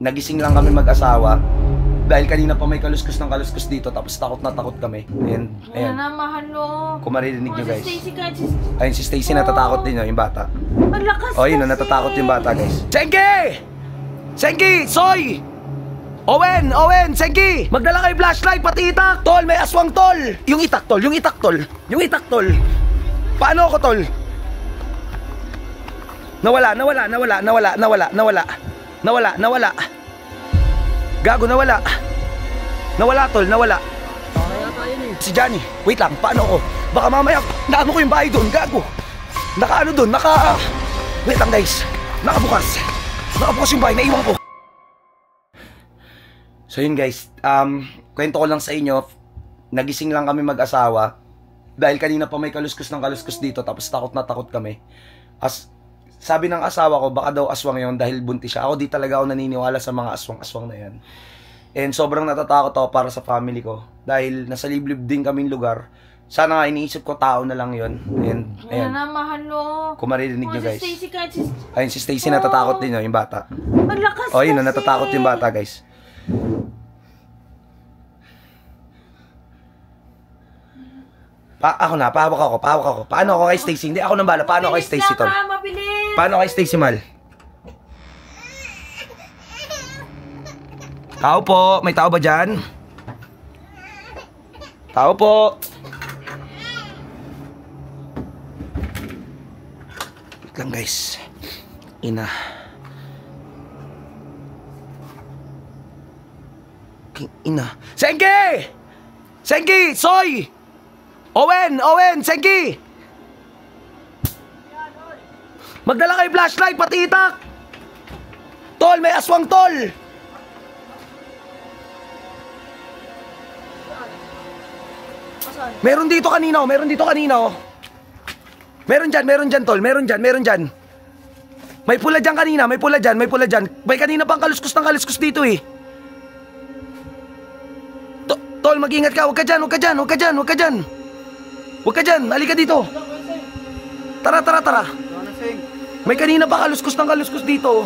Nagising lang kami mag-asawa dahil kanina pa may kaluskus ng kaluskus dito, tapos takot na takot kami. Ayan, ayan. Wala na, mahalo. Kung maririnig nyo guys. Si Stacy ka, ayun si Stacy, natatakot din yung bata. ang lakas O yun, natatakot yung bata guys. Senki! Senki! Soy! Owen! Owen! Senki! Magdala kayo flashlight, pati itak! Tol, may aswang tol! Yung itak tol, yung itak tol. Yung itak tol. Paano ako tol? Nawala. Gago, nawala. Nawala tol, nawala. Si Johnny, wait lang, paano ako? Baka mamaya, naano ko yung bahay doon, gago. Nakaano doon, wait lang guys, nakabukas yung bahay, naiwan ko. So yun guys, kwento ko lang sa inyo, nagising lang kami mag-asawa dahil kanina pa may kaluskus ng kaluskus dito, tapos takot na takot kami. Sabi ng asawa ko, baka daw aswang yon dahil buntis siya. Ako di talaga ako naniniwala sa mga aswang-aswang na yan. And sobrang natatakot ako para sa family ko. Dahil nasa liblib din kaming lugar. Sana nga iniisip ko tao na lang yon. And ayan. Wala na, mahalo. Kung maririnig nyo guys. Si Stacy ka, ayun si Stacy, natatakot din yung bata. ang lakas O yun, natatakot yung bata guys. Ako na, pahawak ako. Paano ako kay Stacy? Hindi ako nang bala. Paano ako kay Stacy tol? Paano kay Stacy Mal? Tao po, may tao ba dyan? Tao po. Wait lang guys. Ina. Senki! Senki! Soy! Owen! Senki! Magdala kayo flashlight, pati itak! Tol, may aswang tol! Meron dito kanina. Meron dyan tol, meron dyan. May pula dyan kanina, may pula dyan. May kanina pang kaluskus ng kaluskus dito eh. Tol, mag-ingat ka, huwag ka dyan. Halika dito. Tara. May kanina pa kaluskus ng kaluskus dito.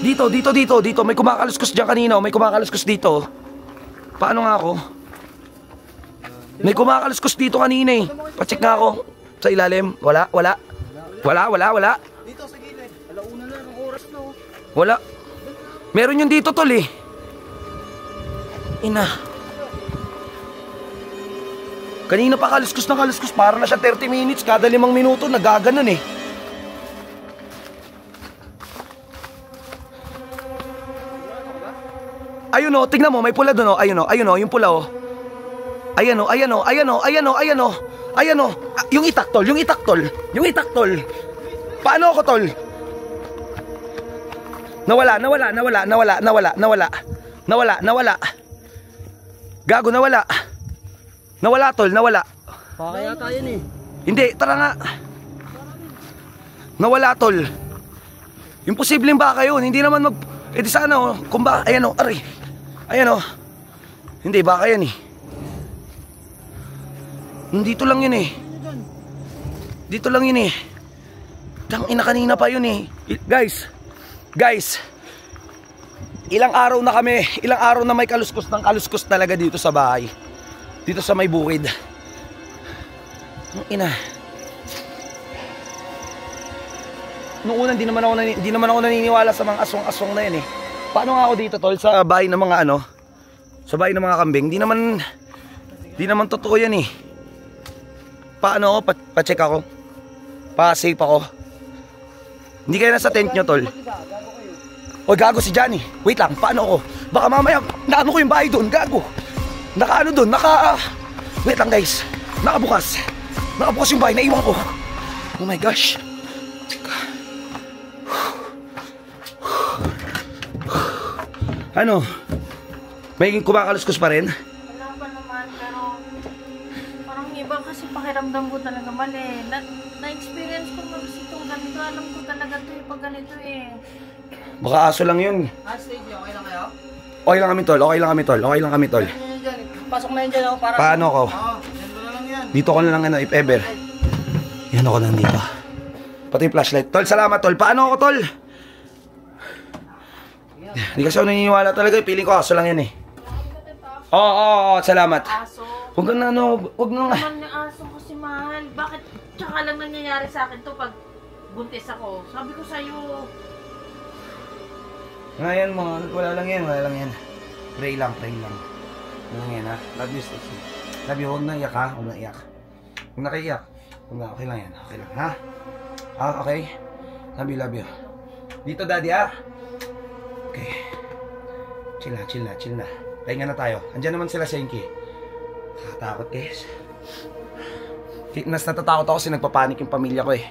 Dito. May kumakaluskus dyan kanina. May kumakaluskus dito. Paano nga ako? May kumakaluskus dito kanina eh. Pacheck nga ako. Sa ilalim. Wala. Dito sa gilid. Alauna na ng oras na. Wala. Meron yung dito tol eh. Ina. Kanina pa kaluskus ng kaluskus. Para na siya 30 minutes. Kada 5 minuto nagaganon eh. Ayun o, tignan mo, may pula doon o. Ayun o, yung pula o. Ayan o. Yung itak tol. Paano ako tol? Nawala. Gago, nawala. Nawala tol. Baka yata yun eh. Hindi, tara nga. Nawala tol. Imposibleng baka yun. Hindi naman di sana o. Kung ba, ayan o, aray. Ayan o. Hindi, baka yan eh. Dito lang yun eh. Tangina, kanina pa yun eh. Guys. Ilang araw na may kaluskus ng kaluskus talaga dito sa bahay. Dito sa may bukid. Ina. Noong una, di naman ako naniniwala sa mga aswang na yan eh. Paano nga ako dito tol sa bahay ng mga sa bahay ng mga kambing? Di naman totoo yan eh. Paano ako? Pa-check ako. Pa-safe ako. Hindi kayo nasa tent nyo tol. O gago si Johnny. Wait lang, paano ako? Baka mamaya, naano ko yung bahay doon, gago. Wait lang guys. Nakabukas yung bahay, naiwan ko. Oh my gosh. Ano? May kumakaluskus pa rin? Wala pa naman, pero parang iba kasi pakiramdam ko talaga mali. Na-experience ko na kasi itong ganito. Alam ko talaga ito yung pag ganito eh. Baka aso lang yun. Stage, okay lang kayo? Okay lang kami tol. Pasok na yun dyan ako para... Paano ako? Dito na lang yan. Dito ko na lang if ever. Yan ako nandito. Pati yung flashlight. Tol, salamat tol. Paano ako tol? Hindi kasi ako naniniwala talaga. Piling ko aso lang yan eh. Oo, salamat. Aso. Huwag ka na huwag na. Naman yung aso kasi mahal. Bakit tsaka lang nangyayari sa akin to pag buntis ako? Sabi ko sa'yo. Ngayon mo, wala lang yan. Pray lang. Wala lang yan ha. Love you, Stacy. Love you, huwag na iyak ha. Huwag na iyak. Huwag na kaiyak. Huwag na, okay lang yan. Okay lang ha. Okay. Love you. Dito daddy ha. Okay. Chill na. Pahinga na tayo. Andiyan naman sila Senki. Natatakot guys. Mas natatakot ako kasi nagpapanik yung pamilya ko eh.